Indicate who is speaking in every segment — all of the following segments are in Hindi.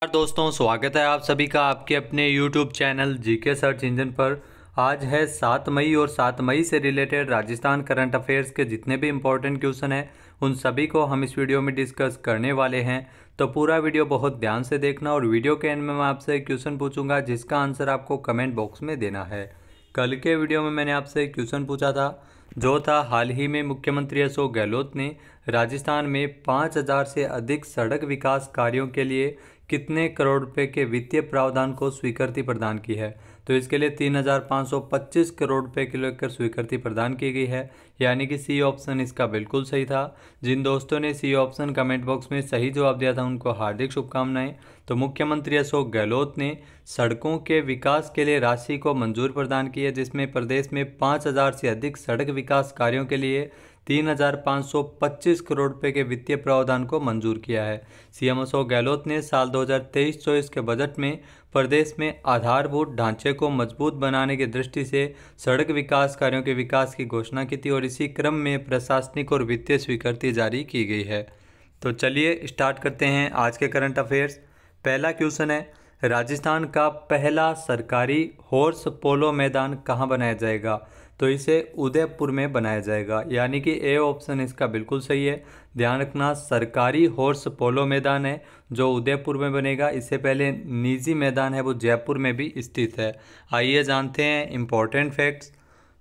Speaker 1: नमस्कार दोस्तों, स्वागत है आप सभी का आपके अपने YouTube channel GK search engine पर। आज है 7 मई और 7 मई से रिलेटेड राजस्थान करंट अफेयर्स के जितने भी इम्पोर्टेंट क्वेश्चन हैं उन सभी को हम इस वीडियो में डिस्कस करने वाले हैं। तो पूरा वीडियो बहुत ध्यान से देखना और वीडियो के एंड में मैं आपसे एक क्वेश्चन पूछूंगा जिसका आंसर आपको कमेंट बॉक्स में देना है। कल के वीडियो में मैंने आपसे एक क्वेश्चन पूछा था जो था हाल ही में मुख्यमंत्री अशोक गहलोत ने राजस्थान में 5,000 से अधिक सड़क विकास कार्यों के लिए कितने करोड़ रुपए के वित्तीय प्रावधान को स्वीकृति प्रदान की है। तो इसके लिए 3,525 करोड़ रुपए को लेकर स्वीकृति प्रदान की गई है, यानी कि सी ऑप्शन इसका बिल्कुल सही था। जिन दोस्तों ने सी ऑप्शन कमेंट बॉक्स में सही जवाब दिया था उनको हार्दिक शुभकामनाएं। तो मुख्यमंत्री अशोक गहलोत ने सड़कों के विकास के लिए राशि को मंजूर प्रदान की है, जिसमें प्रदेश में 5,000 से अधिक सड़क विकास कार्यों के लिए 3,525 करोड़ रुपए के वित्तीय प्रावधान को मंजूर किया है। सीएम अशोक गहलोत ने साल 2023-24 के बजट में प्रदेश में आधारभूत ढांचे को मजबूत बनाने की दृष्टि से सड़क विकास कार्यों के विकास की घोषणा की थी और इसी क्रम में प्रशासनिक और वित्तीय स्वीकृति जारी की गई है। तो चलिए स्टार्ट करते हैं आज के करंट अफेयर्स। पहला क्वेश्चन है, राजस्थान का पहला सरकारी हॉर्स पोलो मैदान कहाँ बनाया जाएगा। तो इसे उदयपुर में बनाया जाएगा, यानी कि ए ऑप्शन इसका बिल्कुल सही है। ध्यान रखना, सरकारी हॉर्स पोलो मैदान है जो उदयपुर में बनेगा। इससे पहले निजी मैदान है वो जयपुर में भी स्थित है। आइए जानते हैं इम्पोर्टेंट फैक्ट्स।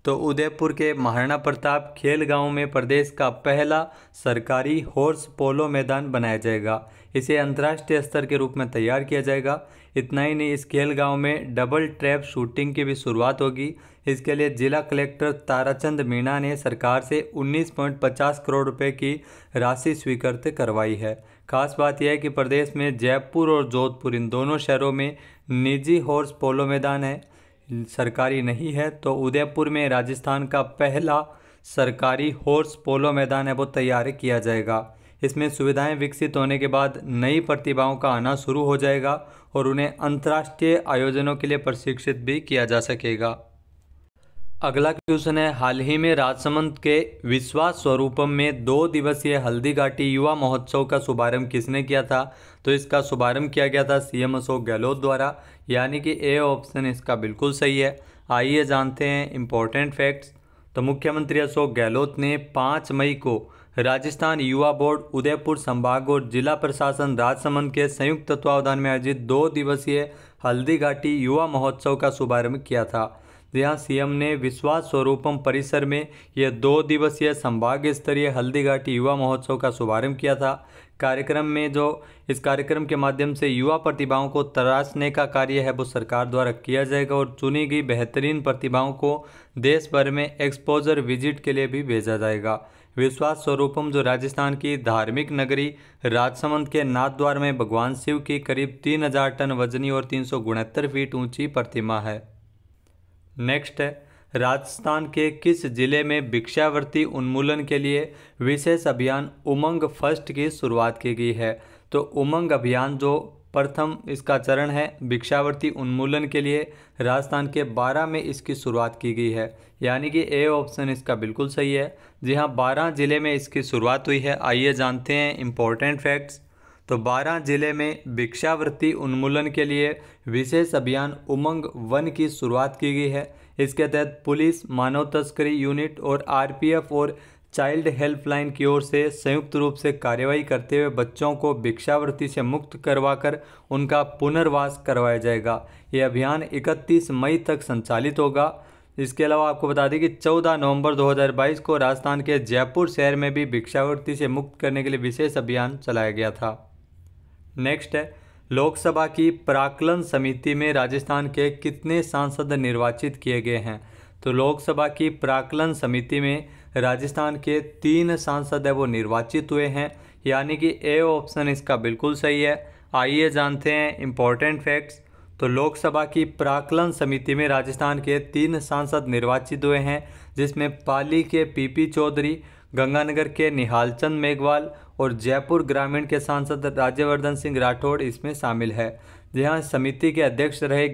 Speaker 1: तो उदयपुर के महाराणा प्रताप खेल गांव में प्रदेश का पहला सरकारी हॉर्स पोलो मैदान बनाया जाएगा। इसे अंतर्राष्ट्रीय स्तर के रूप में तैयार किया जाएगा। इतना ही नहीं, इस खेल गांव में डबल ट्रैप शूटिंग की भी शुरुआत होगी। इसके लिए जिला कलेक्टर ताराचंद मीणा ने सरकार से 19.50 करोड़ रुपए की राशि स्वीकृत करवाई है। खास बात यह है कि प्रदेश में जयपुर और जोधपुर इन दोनों शहरों में निजी हॉर्स पोलो मैदान है, सरकारी नहीं है। तो उदयपुर में राजस्थान का पहला सरकारी हॉर्स पोलो मैदान है वो तैयार किया जाएगा। इसमें सुविधाएं विकसित होने के बाद नई प्रतिभाओं का आना शुरू हो जाएगा और उन्हें अंतर्राष्ट्रीय आयोजनों के लिए प्रशिक्षित भी किया जा सकेगा। अगला क्वेश्चन है, हाल ही में राजसमंद के विश्वास स्वरूपम में 2 दिवसीय हल्दी घाटी युवा महोत्सव का शुभारंभ किसने किया था। तो इसका शुभारंभ किया गया था सीएम अशोक गहलोत द्वारा, यानी कि ए ऑप्शन इसका बिल्कुल सही है। आइए जानते हैं इम्पोर्टेंट फैक्ट्स। तो मुख्यमंत्री अशोक गहलोत ने 5 मई को राजस्थान युवा बोर्ड उदयपुर संभाग और जिला प्रशासन राजसमंद के संयुक्त तत्वावधान में आयोजित 2 दिवसीय हल्दी घाटी युवा महोत्सव का शुभारंभ किया था। जहाँ सीएम ने विश्वास स्वरूपम परिसर में यह 2 दिवसीय संभाग स्तरीय हल्दी घाटी युवा महोत्सव का शुभारंभ किया था। इस कार्यक्रम के माध्यम से युवा प्रतिभाओं को तराशने का कार्य है वो सरकार द्वारा किया जाएगा और चुनी गई बेहतरीन प्रतिभाओं को देश भर में एक्सपोजर विजिट के लिए भी भेजा जाएगा। विश्वास स्वरूपम जो राजस्थान की धार्मिक नगरी राजसमंद के नाथद्वार में भगवान शिव की करीब 3,000 टन वजनी और 369 फीट ऊंची प्रतिमा है। नेक्स्ट है, राजस्थान के किस जिले में भिक्षावृत्ति उन्मूलन के लिए विशेष अभियान उमंग फर्स्ट की शुरुआत की गई है। तो उमंग अभियान जो प्रथम इसका चरण है भिक्षावृत्ति उन्मूलन के लिए राजस्थान के 12 में इसकी शुरुआत की गई है, यानी कि ए ऑप्शन इसका बिल्कुल सही है। जी हाँ, 12 जिले में इसकी शुरुआत हुई है। आइए जानते हैं इम्पोर्टेंट फैक्ट्स। तो 12 जिले में भिक्षावृत्ति उन्मूलन के लिए विशेष अभियान उमंग 1 की शुरुआत की गई है। इसके तहत पुलिस, मानव तस्करी यूनिट और आरपीएफ और चाइल्ड हेल्पलाइन की ओर से संयुक्त रूप से कार्रवाई करते हुए बच्चों को भिक्षावृत्ति से मुक्त करवाकर उनका पुनर्वास करवाया जाएगा। यह अभियान 31 मई तक संचालित होगा। इसके अलावा आपको बता दें कि 14 नवंबर 2022 को राजस्थान के जयपुर शहर में भी भिक्षावृत्ति से मुक्त करने के लिए विशेष अभियान चलाया गया था। नेक्स्ट है, लोकसभा की प्राक्कलन समिति में राजस्थान के कितने सांसद निर्वाचित किए गए हैं। तो लोकसभा की प्राक्कलन समिति में राजस्थान के 3 सांसद है वो निर्वाचित हुए हैं, यानी कि ए ऑप्शन इसका बिल्कुल सही है। आइए जानते हैं इम्पोर्टेंट फैक्ट्स। तो लोकसभा की प्राक्कलन समिति में राजस्थान के 3 सांसद निर्वाचित हुए हैं, जिसमें पाली के पीपी चौधरी, गंगानगर के निहालचंद मेघवाल और जयपुर ग्रामीण के सांसद राज्यवर्धन सिंह राठौड़ इसमें शामिल है। जहां समिति के अध्यक्ष रहे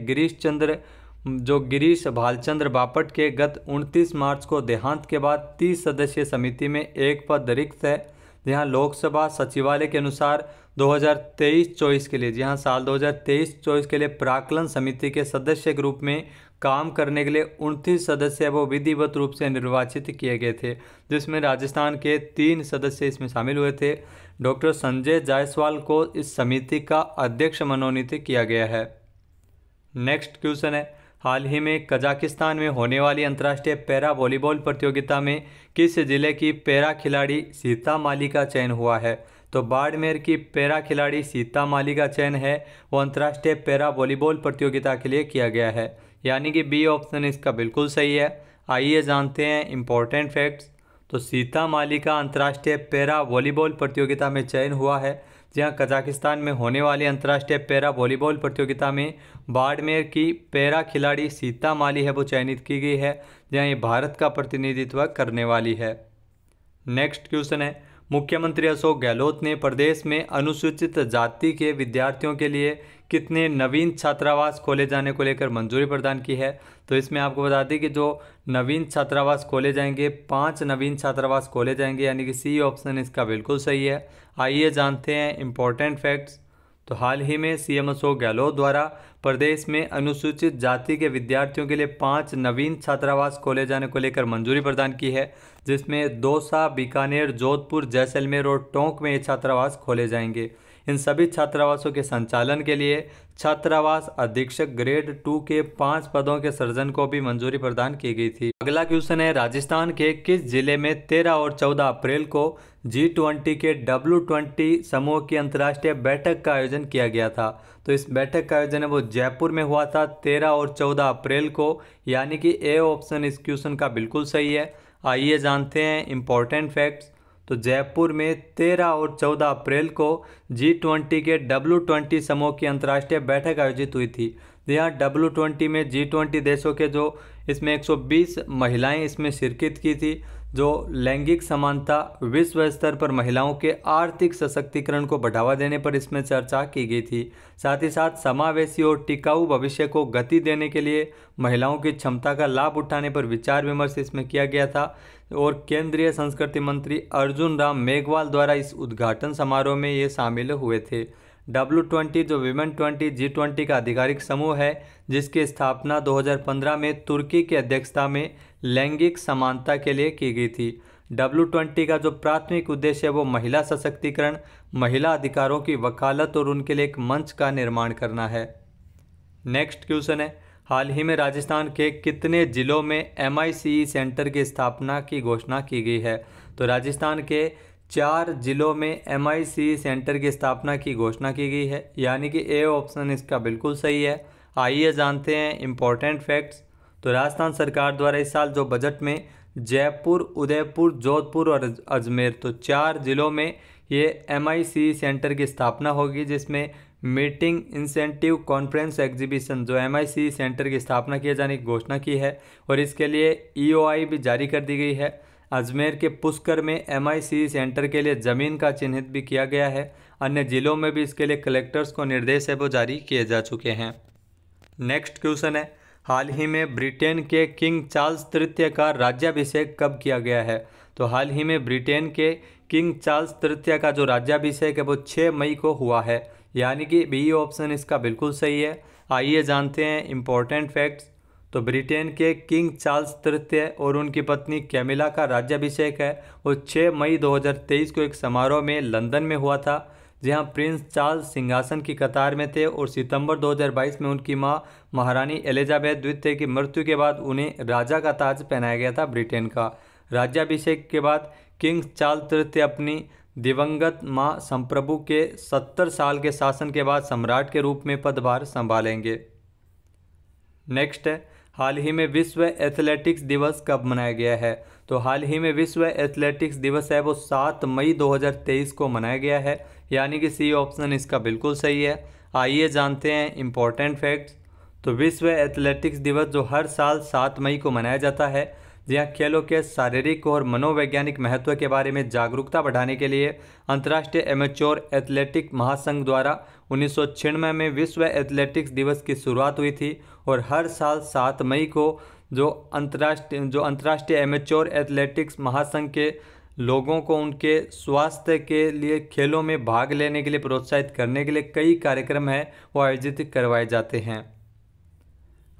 Speaker 1: गिरीश भालचंद्र बापट के गत 29 मार्च को देहांत के बाद 30 सदस्यीय समिति में एक पद रिक्त है। जहां लोकसभा सचिवालय के अनुसार 2023-24 के लिए, जी हाँ, साल 2023-24 के लिए प्राक्कलन समिति के सदस्य के रूप में काम करने के लिए 29 सदस्य वो विधिवत रूप से निर्वाचित किए गए थे, जिसमें राजस्थान के 3 सदस्य इसमें शामिल हुए थे। डॉक्टर संजय जायसवाल को इस समिति का अध्यक्ष मनोनीत किया गया है। नेक्स्ट क्वेश्चन है, हाल ही में कजाकिस्तान में होने वाली अंतर्राष्ट्रीय पैरा वॉलीबॉल प्रतियोगिता में किस जिले की पैरा खिलाड़ी सीता माली का चयन हुआ है? तो बाड़मेर की पैरा खिलाड़ी सीता माली का चयन है वो अंतर्राष्ट्रीय पैरा वॉलीबॉल प्रतियोगिता के लिए किया गया है, यानी कि बी ऑप्शन इसका बिल्कुल सही है। आइए जानते हैं इंपॉर्टेंट फैक्ट्स। तो सीता माली का अंतर्राष्ट्रीय पैरा वॉलीबॉल प्रतियोगिता में चयन हुआ है, जहां कजाकिस्तान में होने वाली अंतर्राष्ट्रीय पैरा वॉलीबॉल प्रतियोगिता में बाड़मेर की पैरा खिलाड़ी सीता माली है वो चयनित की गई है, जहां ये भारत का प्रतिनिधित्व करने वाली है। नेक्स्ट क्वेश्चन है, मुख्यमंत्री अशोक गहलोत ने प्रदेश में अनुसूचित जाति के विद्यार्थियों के लिए कितने नवीन छात्रावास खोले जाने को लेकर मंजूरी प्रदान की है? तो इसमें आपको बता दें कि जो नवीन छात्रावास खोले जाएंगे, 5 नवीन छात्रावास खोले जाएंगे, यानी कि सी ऑप्शन इसका बिल्कुल सही है। आइए जानते हैं इंपॉर्टेंट फैक्ट्स। तो हाल ही में सीएम अशोक गहलोत द्वारा प्रदेश में अनुसूचित जाति के विद्यार्थियों के लिए 5 नवीन छात्रावास खोले जाने को लेकर मंजूरी प्रदान की है, जिसमें दौसा, बीकानेर, जोधपुर, जैसलमेर और टोंक में ये छात्रावास खोले जाएंगे। इन सभी छात्रावासों के संचालन के लिए छात्रावास अधीक्षक ग्रेड 2 के 5 पदों के सृजन को भी मंजूरी प्रदान की गई थी। अगला क्वेश्चन है, राजस्थान के किस जिले में 13 और 14 अप्रैल को G20 के W20 समूह की अंतर्राष्ट्रीय बैठक का आयोजन किया गया था? तो इस बैठक का आयोजन है वो जयपुर में हुआ था 13 और 14 अप्रैल को, यानी कि ए ऑप्शन इस क्वेश्चन का बिल्कुल सही है। आइए जानते हैं इंपॉर्टेंट फैक्ट्स। तो जयपुर में 13 और 14 अप्रैल को G20 के W20 समूह की अंतर्राष्ट्रीय बैठक आयोजित हुई थी। यहाँ W20 में G20 देशों के जो इसमें 120 महिलाएं इसमें शिरकत की थी। जो लैंगिक समानता, विश्व स्तर पर महिलाओं के आर्थिक सशक्तिकरण को बढ़ावा देने पर इसमें चर्चा की गई थी। साथ ही साथ समावेशी और टिकाऊ भविष्य को गति देने के लिए महिलाओं की क्षमता का लाभ उठाने पर विचार विमर्श इसमें किया गया था। और केंद्रीय संस्कृति मंत्री अर्जुन राम मेघवाल द्वारा इस उद्घाटन समारोह में ये शामिल हुए थे। W20 जो विमेन 20 G20 का आधिकारिक समूह है, जिसकी स्थापना 2015 में तुर्की की अध्यक्षता में लैंगिक समानता के लिए की गई थी। W20 का जो प्राथमिक उद्देश्य है वो महिला सशक्तिकरण, महिला अधिकारों की वकालत और उनके लिए एक मंच का निर्माण करना है। नेक्स्ट क्वेश्चन है, हाल ही में राजस्थान के कितने जिलों में MICE सेंटर की स्थापना की घोषणा की गई है? तो राजस्थान के 4 जिलों में MICE सेंटर की स्थापना की घोषणा की गई है, यानी कि ए ऑप्शन इसका बिल्कुल सही है। आइए जानते हैं इंपॉर्टेंट फैक्ट्स। तो राजस्थान सरकार द्वारा इस साल जो बजट में जयपुर, उदयपुर, जोधपुर और अजमेर, तो 4 जिलों में ये MICE सेंटर की स्थापना होगी, जिसमें मीटिंग, इंसेंटिव, कॉन्फ्रेंस, एग्जीबिशन जो MICE सेंटर की स्थापना किए जाने की घोषणा की है और इसके लिए EOI भी जारी कर दी गई है। अजमेर के पुष्कर में MICE सेंटर के लिए ज़मीन का चिन्हित भी किया गया है। अन्य जिलों में भी इसके लिए कलेक्टर्स को निर्देश है वो जारी किए जा चुके हैं। नेक्स्ट क्वेश्चन है, हाल ही में ब्रिटेन के किंग चार्ल्स तृतीय का राज्याभिषेक कब किया गया है? तो हाल ही में ब्रिटेन के किंग चार्ल्स तृतीय का जो राज्याभिषेक है वो 6 मई को हुआ है, यानी कि बी ऑप्शन इसका बिल्कुल सही है। आइए जानते हैं इंपॉर्टेंट फैक्ट्स। तो ब्रिटेन के किंग चार्ल्स तृतीय और उनकी पत्नी कैमिला का राज्याभिषेक है वो 6 मई 2023 को एक समारोह में लंदन में हुआ था, जहां प्रिंस चार्ल्स सिंहासन की कतार में थे और सितंबर 2022 में उनकी मां महारानी एलिजाबेथ द्वितीय की मृत्यु के बाद उन्हें राजा का ताज पहनाया गया था ब्रिटेन का। राज्याभिषेक के बाद किंग चार्ल्स तृतीय अपनी दिवंगत मां संप्रभु के 70 साल के शासन के बाद सम्राट के रूप में पदभार संभालेंगे। नेक्स्ट है, हाल ही में विश्व एथलेटिक्स दिवस कब मनाया गया है? तो हाल ही में विश्व एथलेटिक्स दिवस है वो 7 मई 2023 को मनाया गया है, यानी कि सी ऑप्शन इसका बिल्कुल सही है। आइए जानते हैं इंपॉर्टेंट फैक्ट्स। तो विश्व एथलेटिक्स दिवस जो हर साल 7 मई को मनाया जाता है, जहाँ खेलों के शारीरिक और मनोवैज्ञानिक महत्व के बारे में जागरूकता बढ़ाने के लिए अंतर्राष्ट्रीय एमेच्योर एथलेटिक महासंघ द्वारा 1996 में विश्व एथलेटिक्स दिवस की शुरुआत हुई थी और हर साल 7 मई को जो अंतर्राष्ट्रीय एमेच्योर एथलेटिक्स महासंघ के लोगों को उनके स्वास्थ्य के लिए खेलों में भाग लेने के लिए प्रोत्साहित करने के लिए कई कार्यक्रम हैं वो आयोजित करवाए जाते हैं।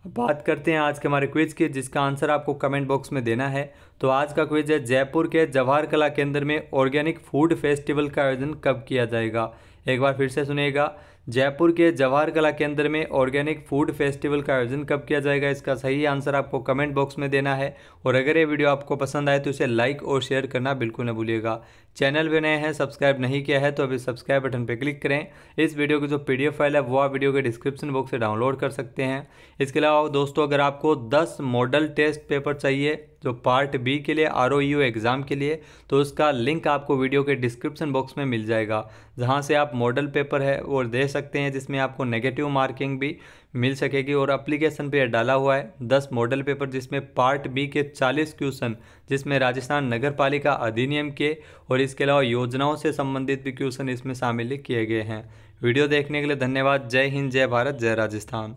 Speaker 1: बात करते हैं आज के हमारे क्विज की, जिसका आंसर आपको कमेंट बॉक्स में देना है। तो आज का क्विज है, जयपुर के जवाहर कला केंद्र में ऑर्गेनिक फूड फेस्टिवल का आयोजन कब किया जाएगा। एक बार फिर से सुनिएगा, जयपुर के जवाहर कला केंद्र में ऑर्गेनिक फूड फेस्टिवल का आयोजन कब किया जाएगा। इसका सही आंसर आपको कमेंट बॉक्स में देना है। और अगर ये वीडियो आपको पसंद आए तो इसे लाइक और शेयर करना बिल्कुल न भूलिएगा। चैनल पे नए हैं, सब्सक्राइब नहीं किया है तो अभी सब्सक्राइब बटन पर क्लिक करें। इस वीडियो की जो PDF फाइल है वो आप वीडियो के डिस्क्रिप्शन बॉक्स से डाउनलोड कर सकते हैं। इसके अलावा दोस्तों, अगर आपको 10 मॉडल टेस्ट पेपर चाहिए जो पार्ट बी के लिए ROU एग्ज़ाम के लिए, तो उसका लिंक आपको वीडियो के डिस्क्रिप्शन बॉक्स में मिल जाएगा, जहां से आप मॉडल पेपर है वो दे सकते हैं, जिसमें आपको नेगेटिव मार्किंग भी मिल सकेगी। और एप्लीकेशन पे डाला हुआ है 10 मॉडल पेपर, जिसमें पार्ट बी के 40 क्वेश्चन, जिसमें राजस्थान नगर पालिका अधिनियम के और इसके अलावा योजनाओं से संबंधित भी क्वेश्चन इसमें शामिल किए गए हैं। वीडियो देखने के लिए धन्यवाद। जय हिंद, जय भारत, जय राजस्थान।